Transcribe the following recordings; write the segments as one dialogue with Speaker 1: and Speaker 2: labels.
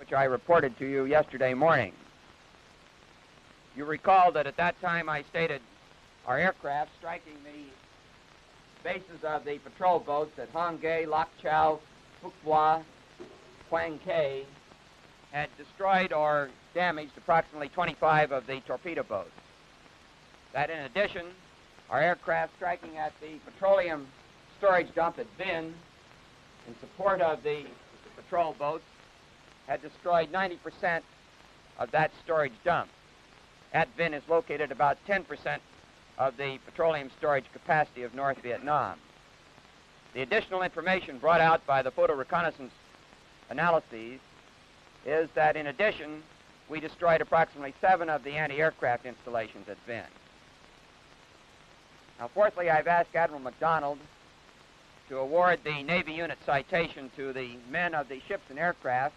Speaker 1: which I reported to you yesterday morning. You recall that at that time I stated our aircraft striking the bases of the patrol boats at Hongdae, Lac Chau, Phuc Hoa, Quang Ke had destroyed or damaged approximately 25 of the torpedo boats. That in addition, our aircraft striking at the petroleum storage dump at Vinh in support of the patrol boats had destroyed 90% of that storage dump. At Vinh is located about 10% of the petroleum storage capacity of North Vietnam. The additional information brought out by the photo reconnaissance analyses is that in addition, we destroyed approximately 7 of the anti-aircraft installations at Vinh. Now, fourthly, I've asked Admiral MacDonald to award the Navy unit citation to the men of the ships and aircraft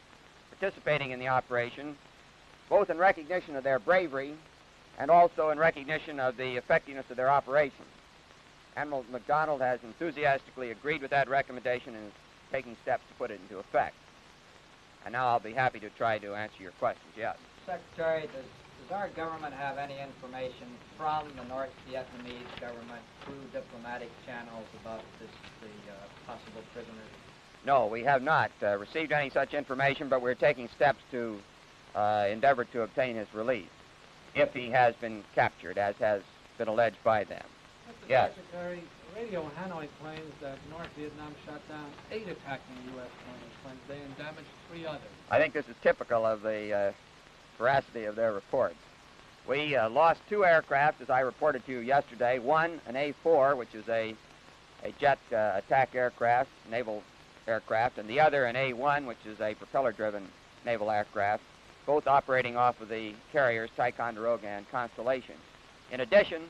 Speaker 1: participating in the operation, both in recognition of their bravery and also in recognition of the effectiveness of their operations. Admiral MacDonald has enthusiastically agreed with that recommendation and is taking steps to put it into effect. And now I'll be happy to try to answer your questions. Yes.
Speaker 2: Secretary, does our government have any information from the North Vietnamese government through diplomatic channels about the possible prisoners?
Speaker 1: No, we have not received any such information, but we're taking steps to endeavor to obtain his release, if he has been captured, as has been alleged by them.
Speaker 3: Mr.
Speaker 1: Yes.
Speaker 3: Secretary, radio in Hanoi claims that North Vietnam shot down 8 attacking U.S. planes Wednesday and damaged 3 others.
Speaker 1: I think this is typical of the veracity of their reports. We lost 2 aircraft, as I reported to you yesterday. One, an A-4, which is a jet attack aircraft, naval aircraft, and the other, an A-1, which is a propeller-driven naval aircraft, both operating off of the carriers Ticonderoga and Constellation. In addition,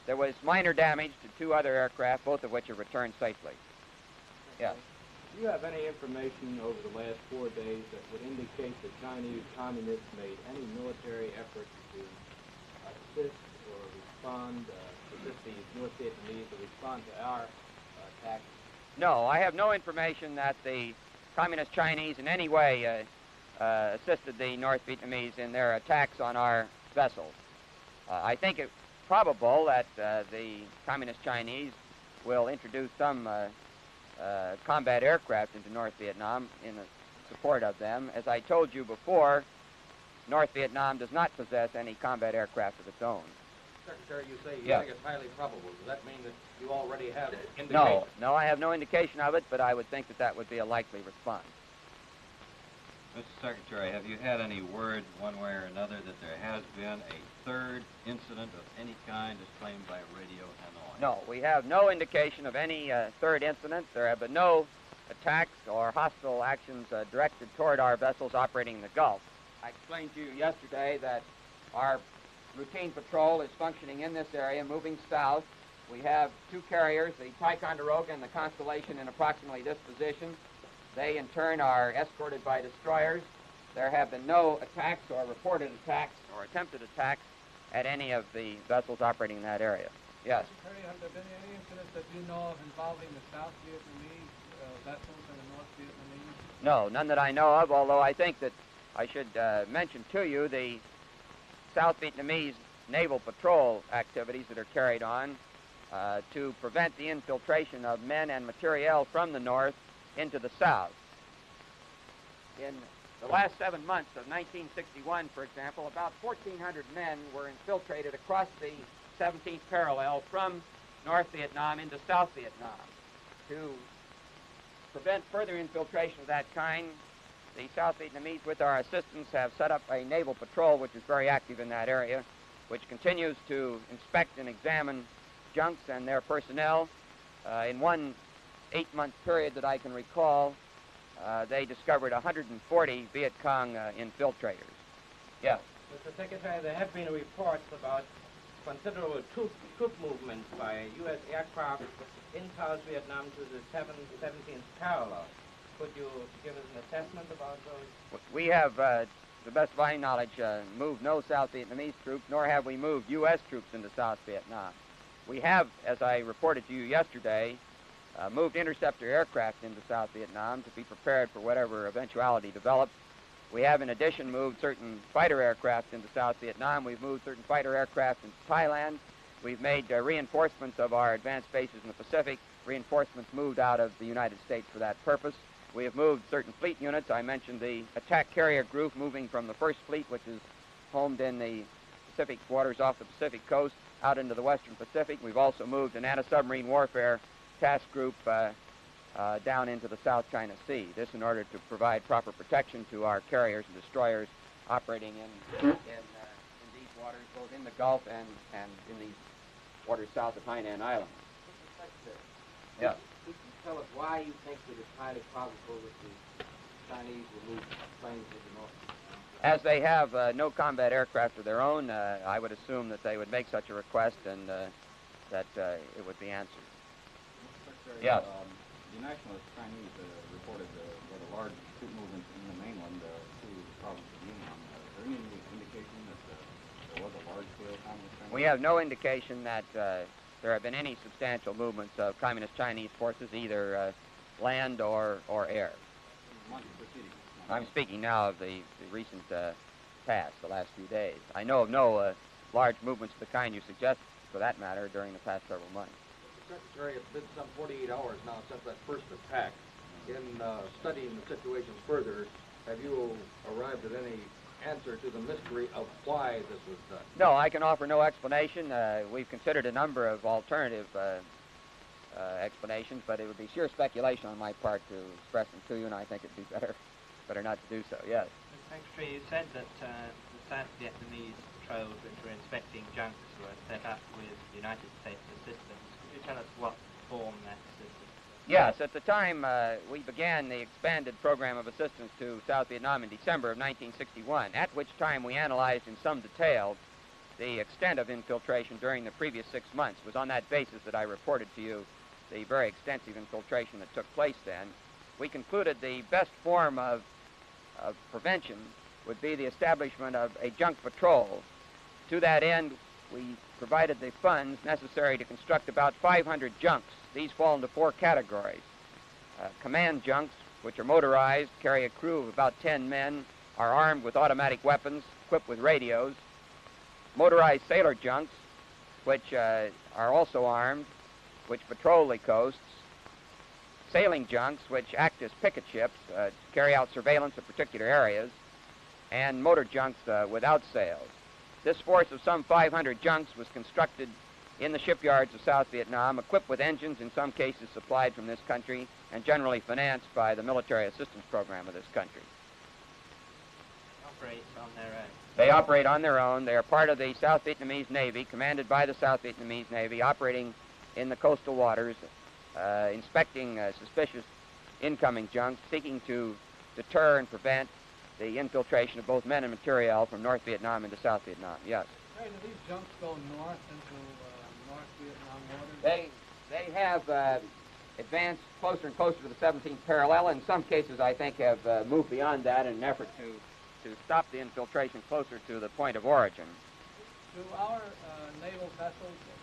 Speaker 1: there was minor damage to 2 other aircraft, both of which are returned safely. Yes.
Speaker 4: Do you have any information over the last 4 days that would indicate the Chinese communists made any military effort to assist or respond, assist the North Vietnamese to respond to our attacks?
Speaker 1: No, I have no information that the Communist Chinese in any way assisted the North Vietnamese in their attacks on our vessels. I think it's probable that the Communist Chinese will introduce some combat aircraft into North Vietnam in support of them. As I told you before, North Vietnam does not possess any combat aircraft of its own.
Speaker 5: Secretary, you say you
Speaker 1: Yes.
Speaker 5: think it's highly probable. Does that mean that you already have indication?
Speaker 1: No, I have no indication of it, but I would think that that would be a likely response.
Speaker 6: Mr. Secretary, have you had any word, one way or another, that there has been a 3rd incident of any kind as claimed by Radio Hanoi?
Speaker 1: No, we have no indication of any 3rd incident. There have been no attacks or hostile actions directed toward our vessels operating in the Gulf. I explained to you yesterday that our routine patrol is functioning in this area, moving south. We have 2 carriers, the Ticonderoga and the Constellation, in approximately this position. They, in turn, are escorted by destroyers. There have been no attacks or reported attacks or attempted attacks at any of the vessels operating in that area. Yes?
Speaker 3: Secretary, have there been any incidents that you know of involving the South Vietnamese vessels and the North Vietnamese?
Speaker 1: No, none that I know of, although I think that I should mention to you the South Vietnamese naval patrol activities that are carried on to prevent the infiltration of men and materiel from the north into the south. In the last 7 months of 1961, for example, about 1,400 men were infiltrated across the 17th parallel from North Vietnam into South Vietnam. To prevent further infiltration of that kind, the South Vietnamese, with our assistance, have set up a naval patrol which is very active in that area, which continues to inspect and examine junks and their personnel. In one 8-month period that I can recall, they discovered 140 Viet Cong infiltrators. Yes.
Speaker 4: Mr. Secretary, there have been reports about considerable troop movements by U.S. aircraft in South Vietnam to the 17th parallel. Could you give us an assessment about those?
Speaker 1: We have, to the best of my knowledge, moved no South Vietnamese troops, nor have we moved U.S. troops into South Vietnam. We have, as I reported to you yesterday, moved interceptor aircraft into South Vietnam to be prepared for whatever eventuality develops. We have, in addition, moved certain fighter aircraft into South Vietnam. We've moved certain fighter aircraft into Thailand. We've made reinforcements of our advanced bases in the Pacific. Reinforcements moved out of the United States for that purpose. We have moved certain fleet units. I mentioned the attack carrier group moving from the First Fleet, which is homed in the Pacific waters off the Pacific coast, out into the Western Pacific. We've also moved an anti-submarine warfare task group down into the South China Sea. This in order to provide proper protection to our carriers and destroyers operating in these waters, both in the Gulf and in these waters south of Hainan Island. Yes.
Speaker 4: Could you tell us why you think that it's highly probable that the Chinese will move planes into North Vietnam?
Speaker 1: As they have no combat aircraft of their own, I would assume that they would make such a request and that it would be answered.
Speaker 7: Secretary,
Speaker 1: Yes.
Speaker 7: The nationalist Chinese reported rather large troop movements in the mainland to the province of Yunnan. Is there any indication that there was a large-scale communist Chinese?
Speaker 1: We have no indication that there have been any substantial movements of communist Chinese forces, either land or air. I'm speaking now of the recent past, the last few days. I know of no large movements of the kind you suggest, for that matter, during the past several months.
Speaker 5: Mr. Secretary, it's been some 48 hours now since that first attack. In studying the situation further, have you arrived at any answer to the mystery of why this was done?
Speaker 1: No, I can offer no explanation. We've considered a number of alternative explanations, but it would be sheer speculation on my part to express them to you, and I think it'd be better not to do so. Yes.
Speaker 8: Mr. Secretary, you said that the South Vietnamese patrols which were inspecting junks were set up with United States assistance. Could you tell us what form that assistance was?
Speaker 1: Yes, at the time we began the expanded program of assistance to South Vietnam in December of 1961, at which time we analyzed in some detail the extent of infiltration during the previous 6 months. It was on that basis that I reported to you the very extensive infiltration that took place then. We concluded the best form of prevention would be the establishment of a junk patrol. To that end, we provided the funds necessary to construct about 500 junks. These fall into 4 categories. Command junks, which are motorized, carry a crew of about 10 men, are armed with automatic weapons, equipped with radios. Motorized sailor junks, which are also armed, which patrol the coasts. Sailing junks, which act as picket ships to carry out surveillance of particular areas. And motor junks without sails. This force of some 500 junks was constructed in the shipyards of South Vietnam, equipped with engines, in some cases supplied from this country, and generally financed by the military assistance program of this country.
Speaker 8: Operate on their own.
Speaker 1: They operate on their own. They are part of the South Vietnamese Navy, commanded by the South Vietnamese Navy, operating in the coastal waters, inspecting suspicious incoming junks, seeking to deter and prevent the infiltration of both men and material from North Vietnam into South Vietnam. Yes.
Speaker 3: Hey, do these junks go north into North Vietnam waters?
Speaker 1: They have advanced closer and closer to the 17th parallel. In some cases, I think, have moved beyond that in an effort to stop the infiltration closer to the point of origin.
Speaker 3: Do our naval vessels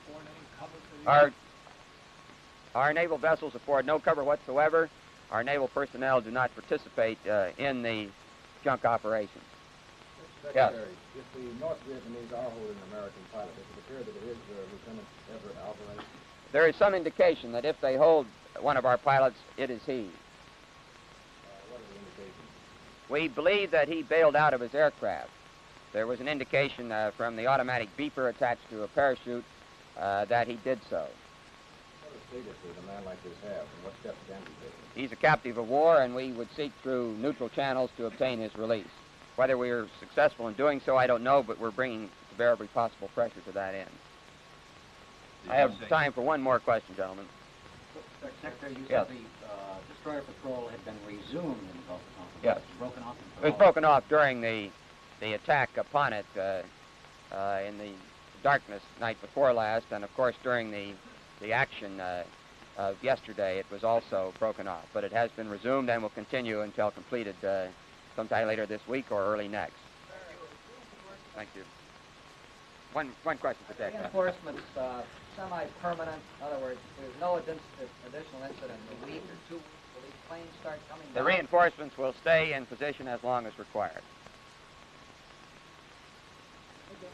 Speaker 3: afford any cover to these?
Speaker 1: Our naval vessels afford no cover whatsoever. Our naval personnel do not participate in the junk operations.
Speaker 4: Secretary,
Speaker 1: Yes.
Speaker 4: if the North Vietnamese are holding an American pilot, does it appear that it is Lieutenant Everett Alvarez?
Speaker 1: There is some indication that if they hold one of our pilots, it is he.
Speaker 4: What are the indications?
Speaker 1: We believe that he bailed out of his aircraft. There was an indication from the automatic beeper attached to a parachute that he did so.
Speaker 4: What status does a man like this have, and what steps can be taken?
Speaker 1: He's a captive of war, and we would seek through neutral channels to obtain his release. Whether we are successful in doing so, I don't know, but we're bringing to bear every possible pressure to that end. I have time for one more question, gentlemen.
Speaker 9: Secretary, you
Speaker 1: Yes.
Speaker 9: said the destroyer patrol had been resumed in the Gulf of Tonkin.
Speaker 1: Yes.
Speaker 9: It was broken off.
Speaker 1: It was broken off during the attack upon it in the darkness night before last, and of course during the action of yesterday it was also broken off. But it has been resumed and will continue until completed sometime later this week or early next. Thank you. One question for Dick.
Speaker 2: Reinforcements, semi-permanent. In other words, there's no additional incident in a week or 2 weeks. Will planes start coming
Speaker 1: The
Speaker 2: down?
Speaker 1: reinforcements will stay in position as long as required.
Speaker 2: Okay.